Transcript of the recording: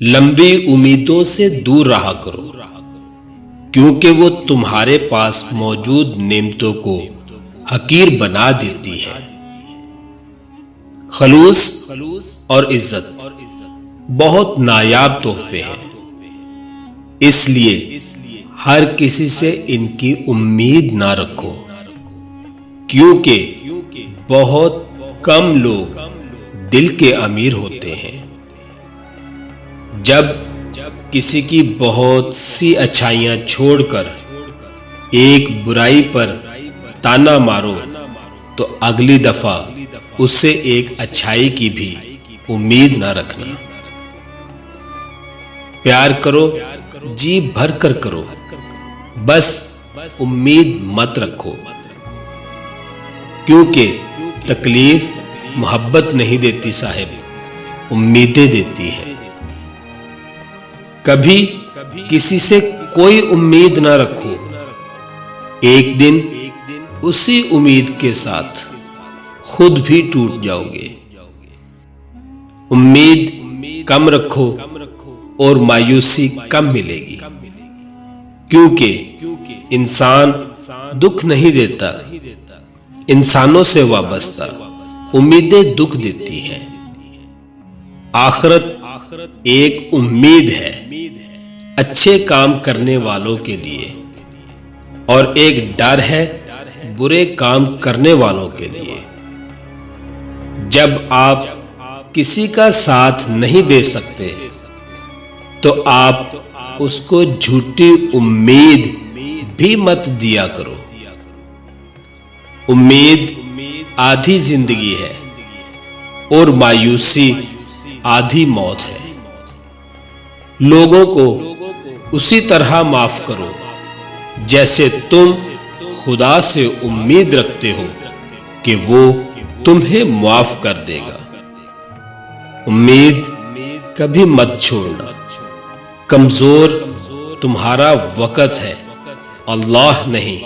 लंबी उम्मीदों से दूर रहा करो, क्योंकि वो तुम्हारे पास मौजूद नेमतों को हकीर बना देती है। खलूस और इज्जत बहुत नायाब तोहफे हैं, इसलिए हर किसी से इनकी उम्मीद ना रखो, क्योंकि बहुत कम लोग दिल के अमीर होते हैं। जब किसी की बहुत सी अच्छाइयां छोड़कर एक बुराई पर ताना मारो, तो अगली दफा उससे एक अच्छाई की भी उम्मीद ना रखना। प्यार करो, जी भर कर करो, बस उम्मीद मत रखो, क्योंकि तकलीफ मोहब्बत नहीं देती साहिब, उम्मीदें देती है। कभी किसी से कोई उम्मीद ना रखो, एक दिन उसी उम्मीद के साथ खुद भी टूट जाओगे। उम्मीद कम रखो और मायूसी कम मिलेगी, क्योंकि इंसान दुख नहीं देता, इंसानों से वाबस्ता उम्मीदें दुख देती हैं। आखिरत एक उम्मीद है अच्छे काम करने वालों के लिए, और एक डर है बुरे काम करने वालों के लिए। जब आप किसी का साथ नहीं दे सकते, तो आप उसको झूठी उम्मीद भी मत दिया करो। उम्मीद आधी जिंदगी है और मायूसी आधी मौत है। लोगों को उसी तरह माफ करो जैसे तुम खुदा से उम्मीद रखते हो कि वो तुम्हें माफ कर देगा। उम्मीद कभी मत छोड़ना। कमजोर तुम्हारा वक्त है, अल्लाह नहीं।